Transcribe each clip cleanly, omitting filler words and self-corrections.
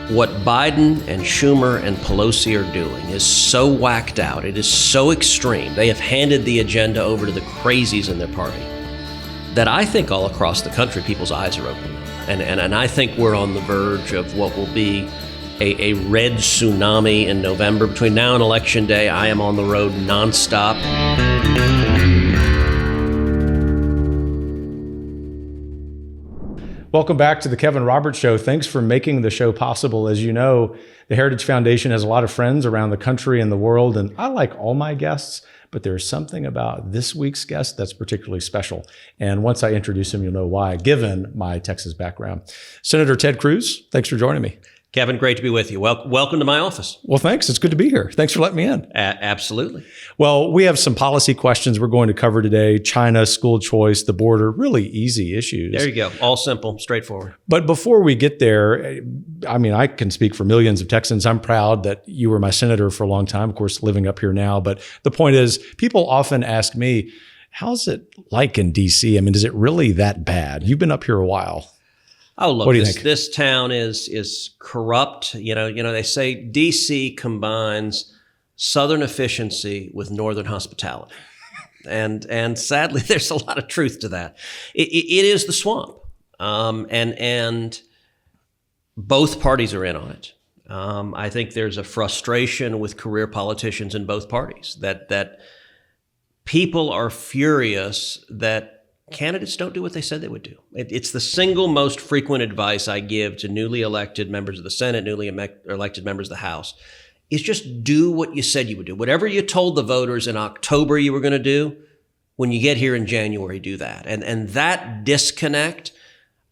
What Biden and Schumer and Pelosi are doing is so whacked out. It is so extreme. They have handed the agenda over to the crazies in their party that I think all across the country, people's eyes are opening. And I think we're on the verge of what will be a red tsunami in November. Between now and Election Day, I am on the road nonstop. Welcome back to the Kevin Roberts Show. Thanks for making the show possible. As you know, the Heritage Foundation has a lot of friends around the country and the world, and I like all my guests, but there's something about this week's guest that's particularly special. And once I introduce him, you'll know why, given my Texas background. Senator Ted Cruz, thanks for joining me. Kevin, great to be with you. Welcome to my office. Well, thanks. It's good to be here. Thanks for letting me in. Absolutely. Well, we have some policy questions we're going to cover today. China, school choice, the border, really easy issues. There you go. All simple, straightforward. But before we get there, I mean, I can speak for millions of Texans. I'm proud that you were my senator for a long time, of course, living up here now. But the point is, people often ask me, how's it like in D.C.? I mean, is it really that bad? You've been up here a while. Oh, look, what do you think? This town is corrupt. You know, they say D.C. combines Southern efficiency with Northern hospitality. And sadly, there's a lot of truth to that. It is the swamp. And both parties are in on it. I think there's a frustration with career politicians in both parties that people are furious that candidates don't do what they said they would do. It's the single most frequent advice I give to newly elected members of the Senate, newly elected members of the House, is just do what you said you would do. Whatever you told the voters in October you were going to do, when you get here in January, do that. And that disconnect,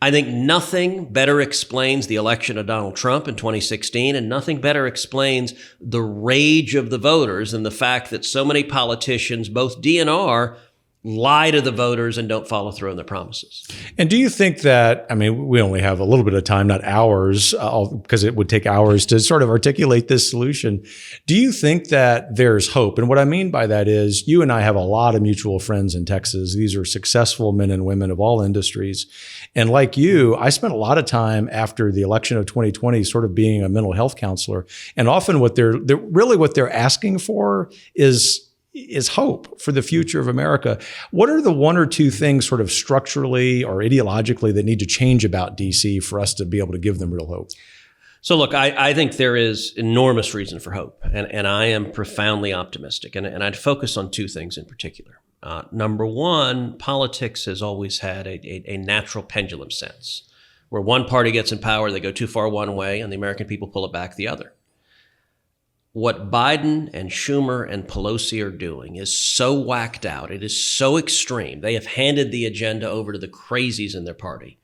I think nothing better explains the election of Donald Trump in 2016, and nothing better explains the rage of the voters than the fact that so many politicians, both DNR, lie to the voters and don't follow through on their promises. And do you think that, I mean, we only have a little bit of time, not hours, because it would take hours to sort of articulate this solution. Do you think that there's hope? And what I mean by that is you and I have a lot of mutual friends in Texas. These are successful men and women of all industries. And like you, I spent a lot of time after the election of 2020 sort of being a mental health counselor. And often what they're asking for is hope for the future of America. What are the one or two things sort of structurally or ideologically that need to change about DC for us to be able to give them real hope? So look, I think there is enormous reason for hope, and I am profoundly optimistic. And I'd focus on two things in particular. Number one, politics has always had a natural pendulum sense, where one party gets in power, they go too far one way, and the American people pull it back the other. What Biden and Schumer and Pelosi are doing is so whacked out. It is so extreme. They have handed the agenda over to the crazies in their party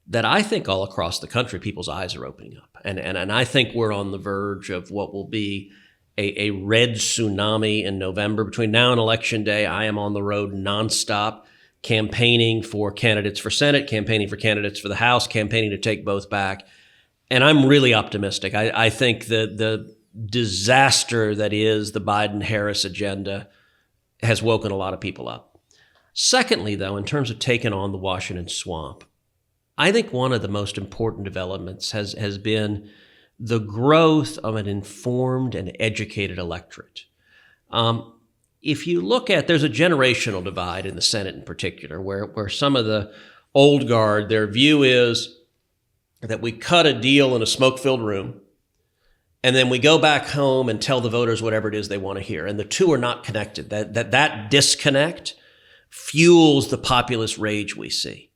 that I think all across the country, people's eyes are opening up. And I think we're on the verge of what will be a red tsunami in November. Between now and Election Day, I am on the road nonstop, campaigning for candidates for Senate, campaigning for candidates for the House, campaigning to take both back. And I'm really optimistic. I think the disaster that is the Biden-Harris agenda has woken a lot of people up. Secondly, though, in terms of taking on the Washington swamp, I think one of the most important developments has been the growth of an informed and educated electorate. If you look at, there's a generational divide in the Senate in particular, where some of the old guard, their view is that we cut a deal in a smoke-filled room, and then we go back home and tell the voters whatever it is they want to hear. And the two are not connected. That disconnect fuels the populist rage we see.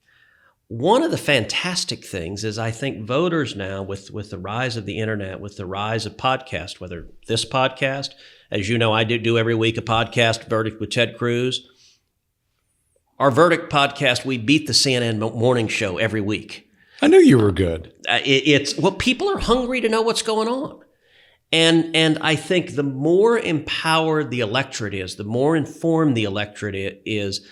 One of the fantastic things is I think voters now, with the rise of the internet, with the rise of podcast, whether this podcast, as you know, I do every week a podcast, Verdict with Ted Cruz. Our Verdict podcast, we beat the CNN morning show every week. I knew you were good. People are hungry to know what's going on. And I think the more empowered the electorate is, the more informed the electorate is,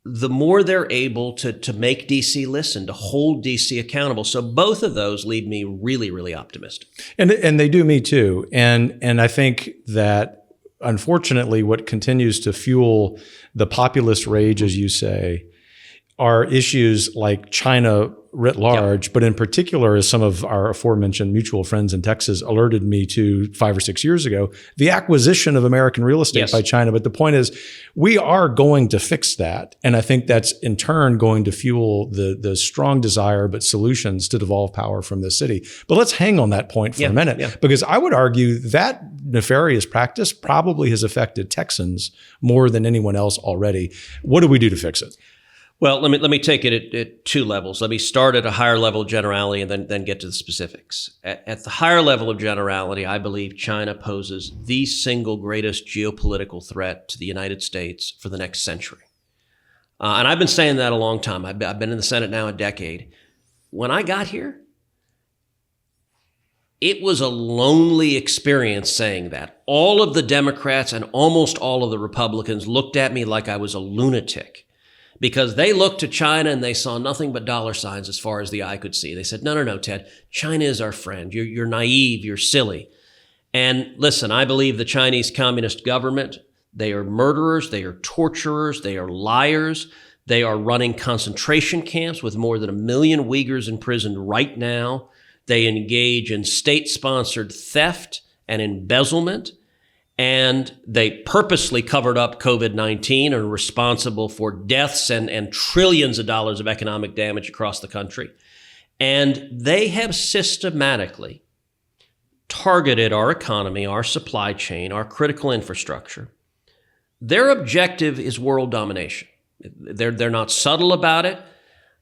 the more they're able to make DC listen, to hold DC accountable. So both of those leave me really, really optimistic. And they do me too. And I think that unfortunately what continues to fuel the populist rage, as you say, are issues like China writ large, but in particular, as some of our aforementioned mutual friends in Texas alerted me to 5 or 6 years ago, the acquisition of American real estate by China. But the point is, we are going to fix that. And I think that's in turn going to fuel the strong desire, but solutions to devolve power from the city. But let's hang on that point for a minute, because I would argue that nefarious practice probably has affected Texans more than anyone else already. What do we do to fix it? Well, let me take it at two levels. Let me start at a higher level of generality and then get to the specifics. At the higher level of generality, I believe China poses the single greatest geopolitical threat to the United States for the next century. And I've been saying that a long time. I've been in the Senate now a decade. When I got here, it was a lonely experience saying that. All of the Democrats and almost all of the Republicans looked at me like I was a lunatic, because they looked to China and they saw nothing but dollar signs as far as the eye could see. They said, no, Ted, China is our friend. You're naive, you're silly. And listen, I believe the Chinese Communist government, they are murderers, they are torturers, they are liars. They are running concentration camps with more than 1 million Uyghurs imprisoned right now. They engage in state-sponsored theft and embezzlement. And they purposely covered up COVID-19 and are responsible for deaths and trillions of dollars of economic damage across the country. And they have systematically targeted our economy, our supply chain, our critical infrastructure. Their objective is world domination. They're not subtle about it,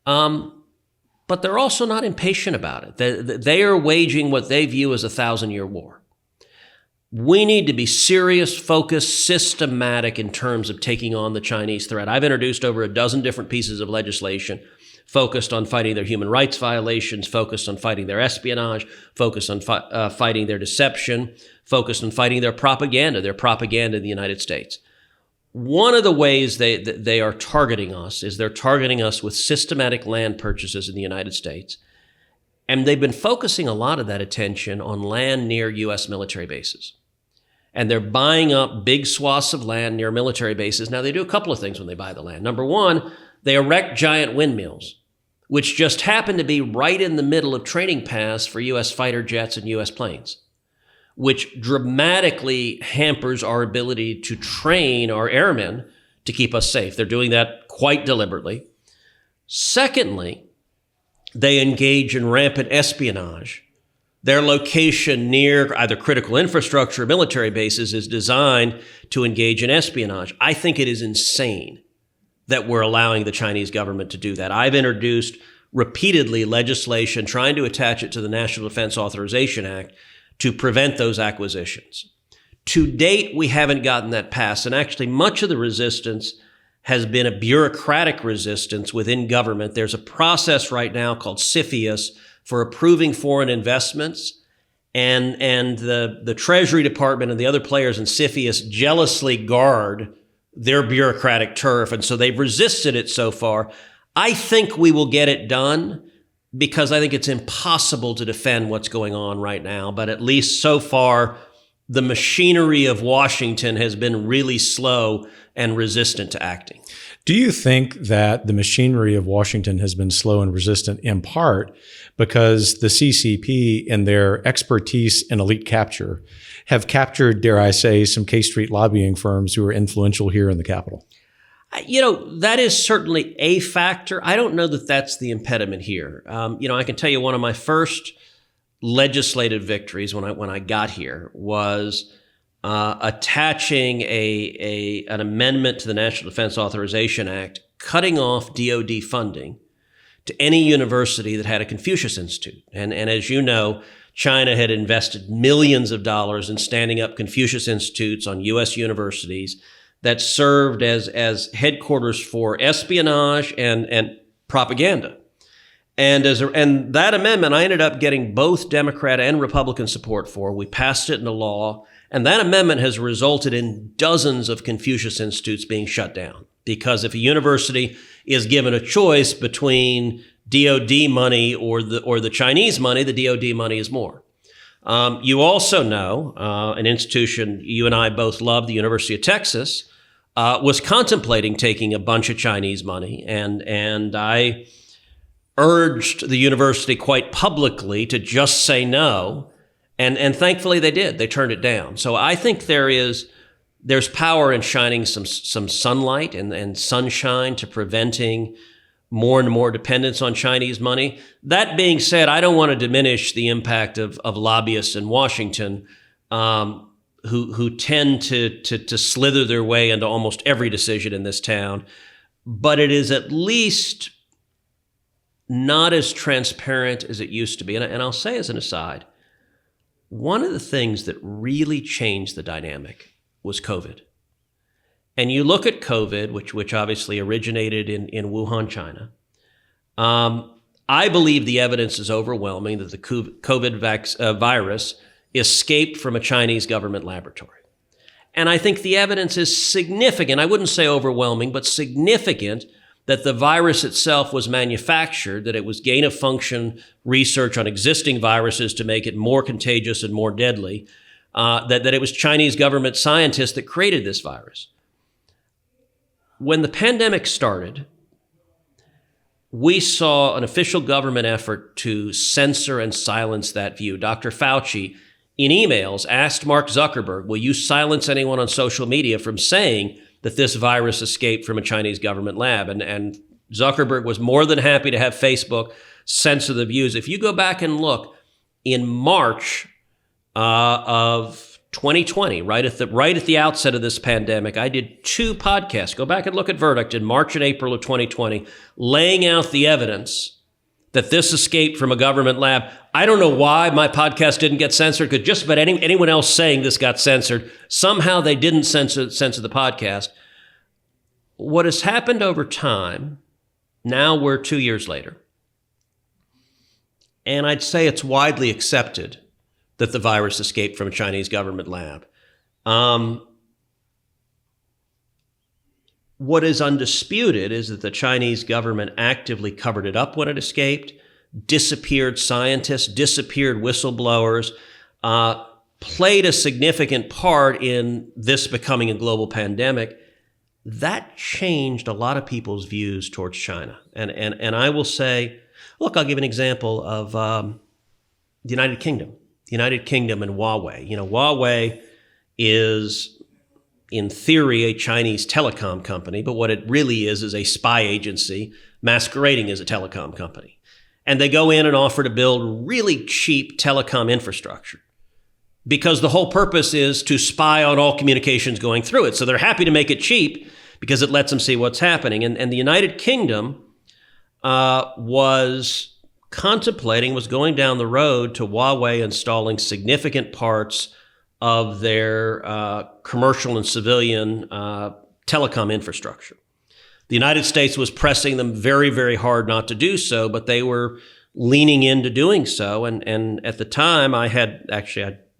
but they're also not impatient about it. They are waging what they view as a 1,000-year war. We need to be serious, focused, systematic in terms of taking on the Chinese threat. I've introduced over a dozen different pieces of legislation focused on fighting their human rights violations, focused on fighting their espionage, focused on fighting their deception, focused on fighting their propaganda in the United States. One of the ways they are targeting us is they're targeting us with systematic land purchases in the United States. And they've been focusing a lot of that attention on land near U.S. military bases. And they're buying up big swaths of land near military bases. Now, they do a couple of things when they buy the land. Number one, they erect giant windmills, which just happen to be right in the middle of training paths for U.S. fighter jets and U.S. planes, which dramatically hampers our ability to train our airmen to keep us safe. They're doing that quite deliberately. Secondly, they engage in rampant espionage. Their location near either critical infrastructure or military bases is designed to engage in espionage. I think it is insane that we're allowing the Chinese government to do that. I've introduced repeatedly legislation trying to attach it to the National Defense Authorization Act to prevent those acquisitions. To date, we haven't gotten that passed, and actually much of the resistance has been a bureaucratic resistance within government. There's a process right now called CFIUS for approving foreign investments, and the Treasury Department and the other players in CFIUS jealously guard their bureaucratic turf, and so they've resisted it so far. I think we will get it done because I think it's impossible to defend what's going on right now, but at least so far, the machinery of Washington has been really slow and resistant to acting. Do you think that the machinery of Washington has been slow and resistant in part because the CCP and their expertise in elite capture have captured, dare I say, some K Street lobbying firms who are influential here in the Capitol? You know, that is certainly a factor. I don't know that that's the impediment here. I can tell you one of my first legislative victories when I got here was attaching an amendment to the National Defense Authorization Act, cutting off DoD funding to any university that had a Confucius Institute. And as you know, China had invested millions of dollars in standing up Confucius Institutes on U.S. universities that served as headquarters for espionage and propaganda. And that amendment, I ended up getting both Democrat and Republican support for. We passed it into law. And that amendment has resulted in dozens of Confucius Institutes being shut down. Because if a university is given a choice between DoD money or the Chinese money, the DoD money is more. You also know an institution you and I both love, the University of Texas, was contemplating taking a bunch of Chinese money, and I urged the university quite publicly to just say no, and thankfully they did. They turned it down. So I think there's power in shining some sunlight and sunshine to preventing more and more dependence on Chinese money. That being said, I don't want to diminish the impact of lobbyists in Washington who tend to slither their way into almost every decision in this town. But it is at least not as transparent as it used to be. And I'll say as an aside, one of the things that really changed the dynamic was COVID. And you look at COVID, which obviously originated in Wuhan, China. I believe the evidence is overwhelming that the COVID virus escaped from a Chinese government laboratory. And I think the evidence is significant. I wouldn't say overwhelming, but significant that the virus itself was manufactured, that it was gain-of-function research on existing viruses to make it more contagious and more deadly, that it was Chinese government scientists that created this virus. When the pandemic started, we saw an official government effort to censor and silence that view. Dr. Fauci, in emails, asked Mark Zuckerberg, will you silence anyone on social media from saying that this virus escaped from a Chinese government lab? And Zuckerberg was more than happy to have Facebook censor the views. If you go back and look, in March of 2020, right at the outset of this pandemic, I did 2 podcasts. Go back and look at Verdict in March and April of 2020, laying out the evidence that this escaped from a government lab. I don't know why my podcast didn't get censored, because just about anyone else saying this got censored. Somehow they didn't censor the podcast. What has happened over time, now we're 2 years later, and I'd say it's widely accepted that the virus escaped from a Chinese government lab. What is undisputed is that the Chinese government actively covered it up when it escaped, disappeared scientists, disappeared whistleblowers, played a significant part in this becoming a global pandemic. That changed a lot of people's views towards China. And I will say, look, I'll give an example of the United Kingdom. The United Kingdom and Huawei. You know, Huawei is, in theory, a Chinese telecom company, but what it really is a spy agency masquerading as a telecom company. And they go in and offer to build really cheap telecom infrastructure because the whole purpose is to spy on all communications going through it. So they're happy to make it cheap because it lets them see what's happening. And the United Kingdom was going down the road to Huawei installing significant parts of their commercial and civilian telecom infrastructure. The United States was pressing them very, very hard not to do so, but they were leaning into doing so. And at the time, I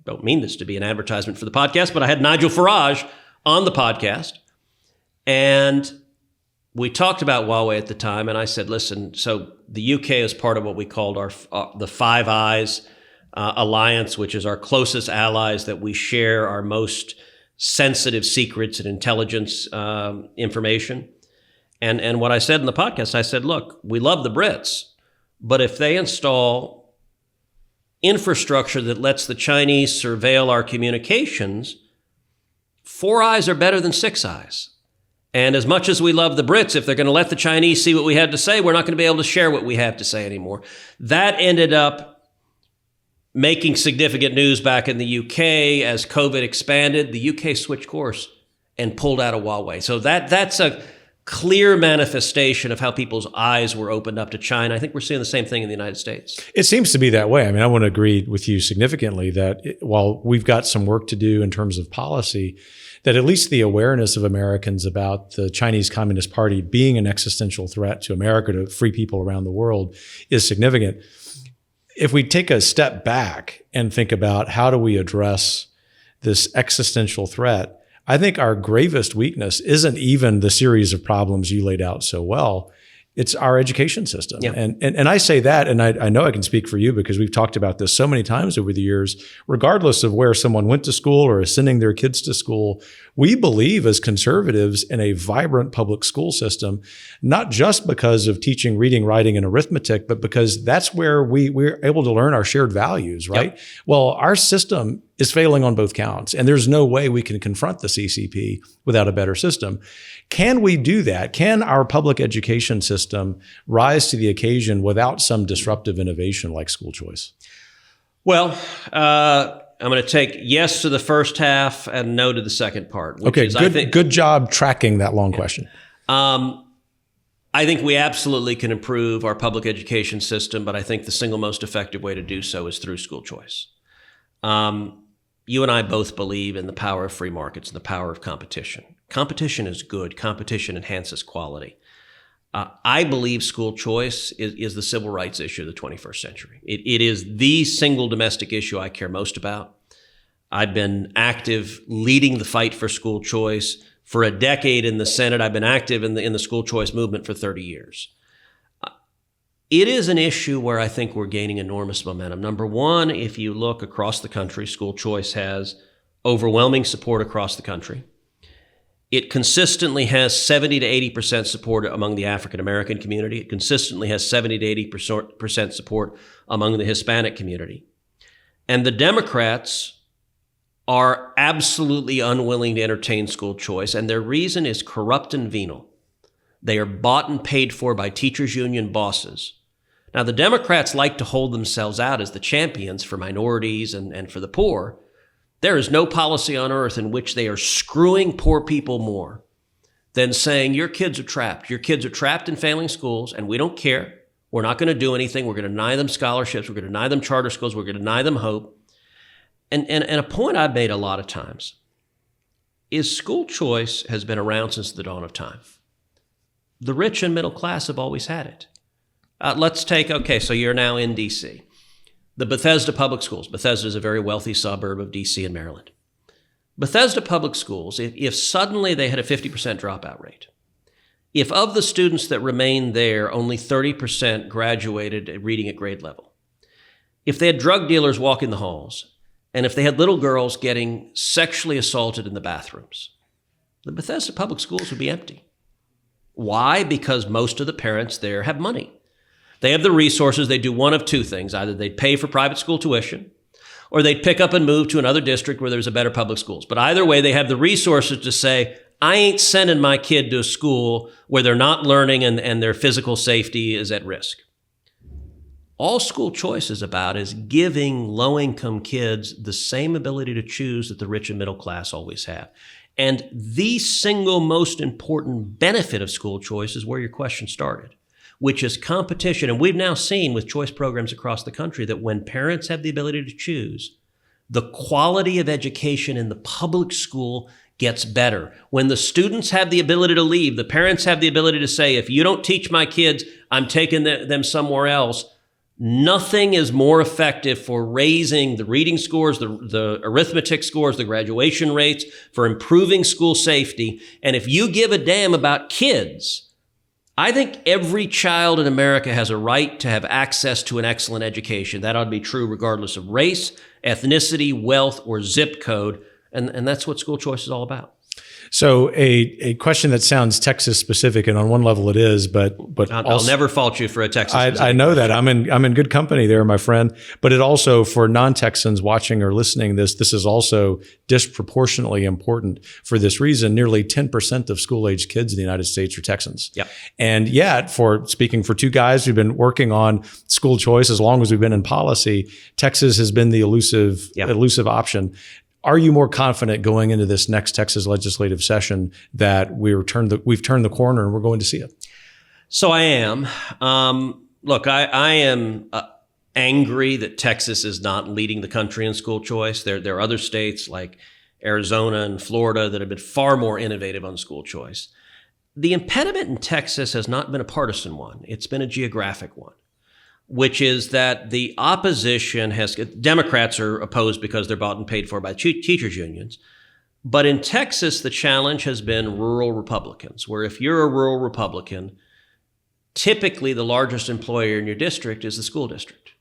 don't mean this to be an advertisement for the podcast, but I had Nigel Farage on the podcast. And we talked about Huawei at the time, and I said, listen, so the UK is part of what we called the Five Eyes alliance, which is our closest allies that we share our most sensitive secrets and intelligence information. And what I said in the podcast, I said, look, we love the Brits, but if they install infrastructure that lets the Chinese surveil our communications, 4 eyes are better than 6 eyes. And as much as we love the Brits, if they're going to let the Chinese see what we have to say, we're not going to be able to share what we have to say anymore. That ended up making significant news back in the UK as COVID expanded. The UK switched course and pulled out of Huawei. So that's a clear manifestation of how people's eyes were opened up to China. I think we're seeing the same thing in the United States. It seems to be that way. I mean, I want to agree with you significantly that while we've got some work to do in terms of policy, that at least the awareness of Americans about the Chinese Communist Party being an existential threat to America, to free people around the world, is significant. If we take a step back and think about how do we address this existential threat, I think our gravest weakness isn't even the series of problems you laid out so well. It's our education system. Yeah. And I say that, and I know I can speak for you because we've talked about this so many times over the years, regardless of where someone went to school or is sending their kids to school, we believe as conservatives in a vibrant public school system, not just because of teaching reading, writing, and arithmetic, but because that's where we're able to learn our shared values, right? Yep. Well, our system is failing on both counts, and there's no way we can confront the CCP without a better system. Can we do that? Can our public education system rise to the occasion without some disruptive innovation like school choice? Well, I'm going to take yes to the first half and no to the second part. Okay, good job tracking that long question. I think we absolutely can improve our public education system, but I think the single most effective way to do so is through school choice. You and I both believe in the power of free markets and the power of competition. Competition is good. Competition enhances quality. I believe school choice is the civil rights issue of the 21st century. It is the single domestic issue I care most about. I've been active leading the fight for school choice for a decade in the Senate. I've been active in the school choice movement for 30 years. It is an issue where I think we're gaining enormous momentum. Number one, if you look across the country, school choice has overwhelming support across the country. It consistently has 70 to 80% support among the African American community. It consistently has 70 to 80% support among the Hispanic community. And the Democrats are absolutely unwilling to entertain school choice, and their reason is corrupt and venal. They are bought and paid for by teachers' union bosses. Now, the Democrats like to hold themselves out as the champions for minorities and for the poor. There is no policy on earth in which they are screwing poor people more than saying, your kids are trapped. Your kids are trapped in failing schools, and we don't care. We're not going to do anything. We're going to deny them scholarships. We're going to deny them charter schools. We're going to deny them hope. And a point I've made a lot of times is school choice has been around since the dawn of time. The rich and middle class have always had it. So you're now in D.C. The Bethesda Public Schools. Bethesda is a very wealthy suburb of D.C. and Maryland. Bethesda Public Schools, if suddenly they had a 50% dropout rate, if of the students that remained there, only 30% graduated reading at grade level, if they had drug dealers walking the halls, and if they had little girls getting sexually assaulted in the bathrooms, the Bethesda Public Schools would be empty. Why? Because most of the parents there have money. They have the resources. They do one of two things. Either they'd pay for private school tuition, or they'd pick up and move to another district where there's a better public schools. But either way, they have the resources to say, I ain't sending my kid to a school where they're not learning and their physical safety is at risk. All school choice is about is giving low-income kids the same ability to choose that the rich and middle class always have. And the single most important benefit of school choice is where your question started, which is competition. And we've now seen with choice programs across the country that when parents have the ability to choose, the quality of education in the public school gets better. When the students have the ability to leave, the parents have the ability to say, if you don't teach my kids, I'm taking them somewhere else. Nothing is more effective for raising the reading scores, the arithmetic scores, the graduation rates, for improving school safety. And if you give a damn about kids, I think every child in America has a right to have access to an excellent education. That ought to be true regardless of race, ethnicity, wealth, or zip code. And that's what school choice is all about. So a question that sounds Texas specific, and on one level it is, but I'll never fault you for a Texas. I know that I'm in good company there, my friend. But it also, for non-Texans watching or listening, this is also disproportionately important for this reason. Nearly 10% of school-age kids in the United States are Texans. Yep. And yet, for speaking for two guys who've been working on school choice as long as we've been in policy, Texas has been the elusive option. Are you more confident going into this next Texas legislative session that we've turned the corner and we're going to see it? So I am. Look, I am angry that Texas is not leading the country in school choice. There are other states like Arizona and Florida that have been far more innovative on school choice. The impediment in Texas has not been a partisan one. It's been a geographic one, which is that the opposition Democrats are opposed because they're bought and paid for by teachers' unions. But in Texas, the challenge has been rural Republicans, where if you're a rural Republican, typically the largest employer in your district is the school district.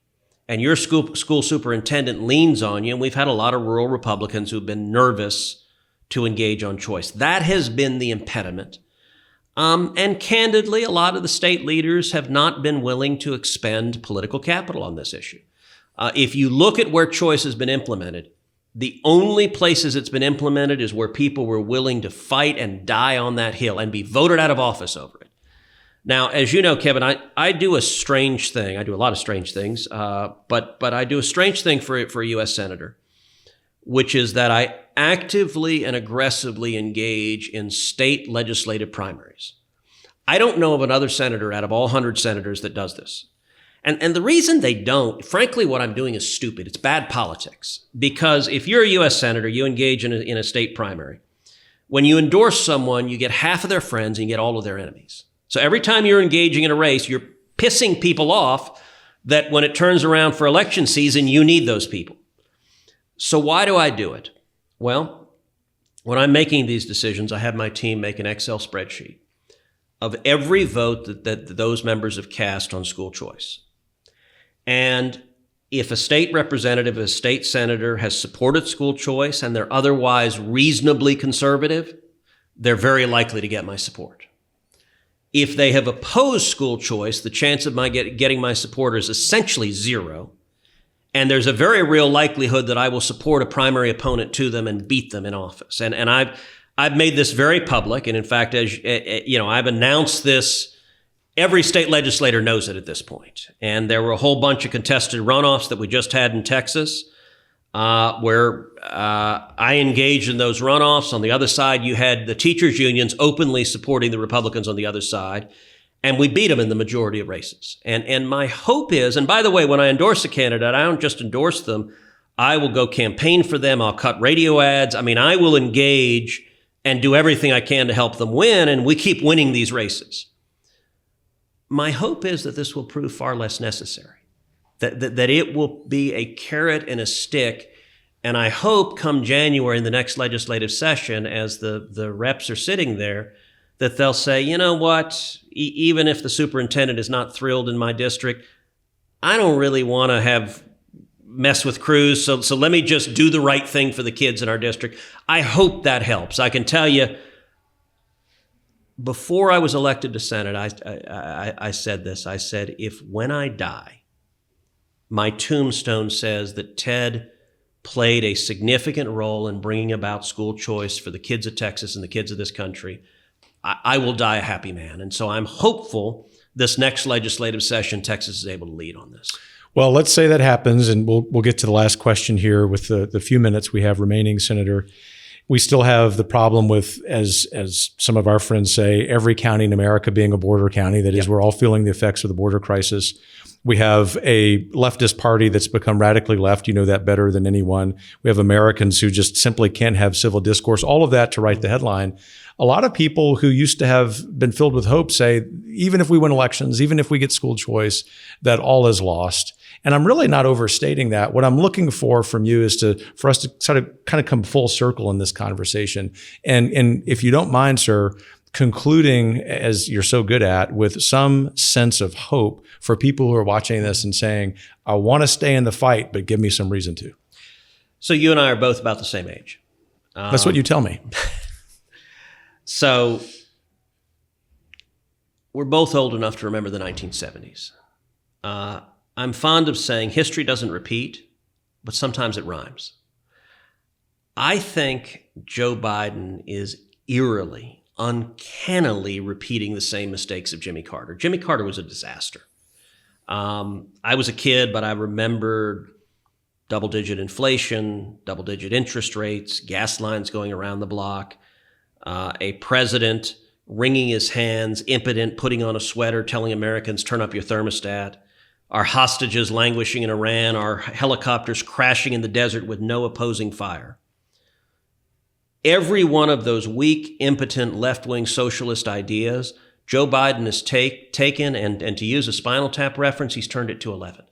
And your school superintendent leans on you, and we've had a lot of rural Republicans who've been nervous to engage on choice. That has been the impediment. And candidly, a lot of the state leaders have not been willing to expend political capital on this issue. If you look at where choice has been implemented, the only places it's been implemented is where people were willing to fight and die on that hill and be voted out of office over it. Now, as you know, Kevin, I do a strange thing. I do a lot of strange things, but I do a strange thing for a U.S. Senator, which is that I actively and aggressively engage in state legislative primaries. I don't know of another senator out of all 100 senators that does this. And the reason they don't, frankly, what I'm doing is stupid. It's bad politics. Because if you're a U.S. senator, you engage in a state primary. When you endorse someone, you get half of their friends and you get all of their enemies. So every time you're engaging in a race, you're pissing people off that when it turns around for election season, you need those people. So why do I do it? Well, when I'm making these decisions, I have my team make an Excel spreadsheet of every vote that those members have cast on school choice. And if a state representative, a state senator has supported school choice and they're otherwise reasonably conservative, they're very likely to get my support. If they have opposed school choice, the chance of my getting my support is essentially zero. And there's a very real likelihood that I will support a primary opponent to them and beat them in office. And I've made this very public. And in fact, as you know, I've announced this. Every state legislator knows it at this point. And there were a whole bunch of contested runoffs that we just had in Texas, where I engaged in those runoffs. On the other side, you had the teachers' unions openly supporting the Republicans on the other side. And we beat them in the majority of races. And my hope is, and by the way, when I endorse a candidate, I don't just endorse them. I will go campaign for them. I'll cut radio ads. I mean, I will engage and do everything I can to help them win. And we keep winning these races. My hope is that this will prove far less necessary, that it will be a carrot and a stick. And I hope come January in the next legislative session, as the reps are sitting there, that they'll say, you know what, even if the superintendent is not thrilled in my district, I don't really want to mess with Cruz, so let me just do the right thing for the kids in our district. I hope that helps. I can tell you, before I was elected to Senate, I said this. I said, if when I die, my tombstone says that Ted played a significant role in bringing about school choice for the kids of Texas and the kids of this country, I will die a happy man. And so I'm hopeful this next legislative session, Texas is able to lead on this. Well, let's say that happens, and we'll get to the last question here with the few minutes we have remaining, Senator. We still have the problem with, as some of our friends say, every county in America being a border county. That is, We're all feeling the effects of the border crisis. We have a leftist party that's become radically left. You know that better than anyone. We have Americans who just simply can't have civil discourse. All of that to write the headline. A lot of people who used to have been filled with hope say, even if we win elections, even if we get school choice, that all is lost. And I'm really not overstating that. What I'm looking for from you is for us to sort of kind of come full circle in this conversation. And if you don't mind, sir, concluding, as you're so good at, with some sense of hope for people who are watching this and saying, I want to stay in the fight, but give me some reason to. So you and I are both about the same age. That's what you tell me. So we're both old enough to remember the 1970s. I'm fond of saying history doesn't repeat, but sometimes it rhymes. I think Joe Biden is eerily, uncannily repeating the same mistakes of Jimmy Carter. Jimmy Carter was a disaster. I was a kid, but I remembered double-digit inflation, double-digit interest rates, gas lines going around the block, a president wringing his hands, impotent, putting on a sweater, telling Americans, turn up your thermostat, our hostages languishing in Iran, our helicopters crashing in the desert with no opposing fire. Every one of those weak, impotent, left-wing socialist ideas, Joe Biden has taken, and to use a Spinal Tap reference, he's turned it to 11.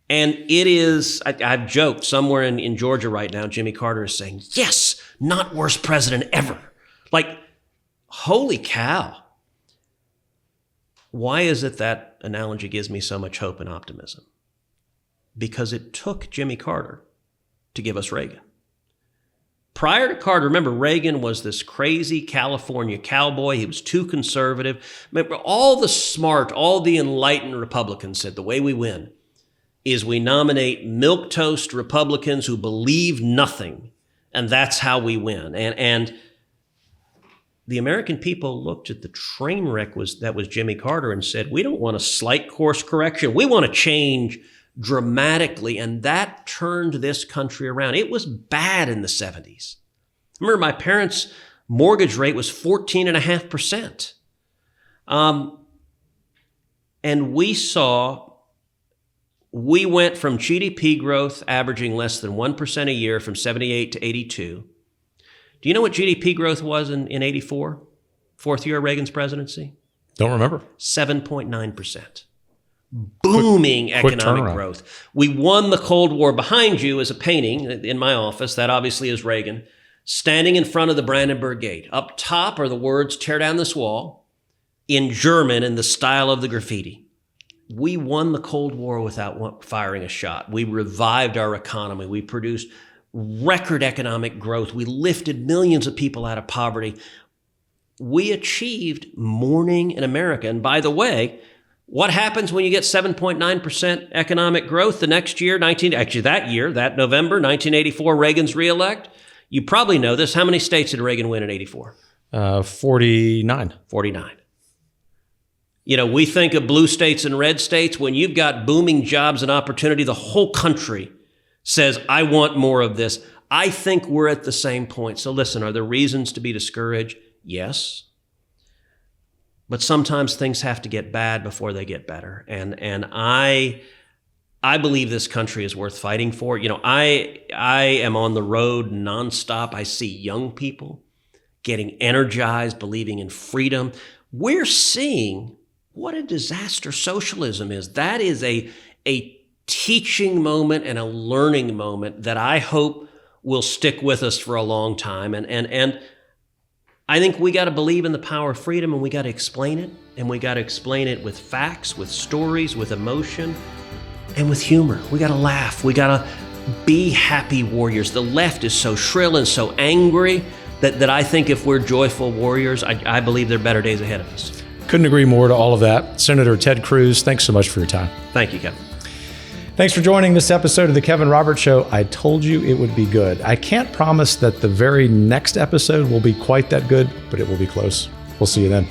And it is, I've joked, somewhere in Georgia right now, Jimmy Carter is saying, yes, not worst president ever. Like, holy cow. Why is it that analogy gives me so much hope and optimism? Because it took Jimmy Carter to give us Reagan. Prior to Carter, remember, Reagan was this crazy California cowboy. He was too conservative. Remember, all the smart, all the enlightened Republicans said the way we win is we nominate milquetoast Republicans who believe nothing, and that's how we win. And the American people looked at the train wreck that was Jimmy Carter and said, we don't want a slight course correction. We want to change dramatically, and that turned this country around. It was bad in the 70s. Remember, my parents' mortgage rate was 14.5%. And we went from GDP growth averaging less than 1% a year from 78 to 82. Do you know what GDP growth was in 84? Fourth year of Reagan's presidency? Don't remember. 7.9%. Booming economic growth. We won the Cold War. Behind you is a painting in my office. That obviously is Reagan, standing in front of the Brandenburg Gate. Up top are the words, "Tear down this wall," in German in the style of the graffiti. We won the Cold War without firing a shot. We revived our economy. We produced record economic growth. We lifted millions of people out of poverty. We achieved morning in America. And by the way, what happens when you get 7.9% economic growth the next year, that November, 1984, Reagan's reelect? You probably know this. How many states did Reagan win in 84? 49. 49. You know, we think of blue states and red states. When you've got booming jobs and opportunity, the whole country says, I want more of this. I think we're at the same point. So listen, are there reasons to be discouraged? Yes. But sometimes things have to get bad before they get better. And I believe this country is worth fighting for. You know, I am on the road nonstop. I see young people getting energized, believing in freedom. We're seeing what a disaster socialism is. That is a teaching moment and a learning moment that I hope will stick with us for a long time. And I think we got to believe in the power of freedom, and we got to explain it. And we got to explain it with facts, with stories, with emotion, and with humor. We got to laugh. We got to be happy warriors. The left is so shrill and so angry that I think if we're joyful warriors, I believe there are better days ahead of us. Couldn't agree more to all of that. Senator Ted Cruz, thanks so much for your time. Thank you, Kevin. Thanks for joining this episode of The Kevin Roberts Show. I told you it would be good. I can't promise that the very next episode will be quite that good, but it will be close. We'll see you then.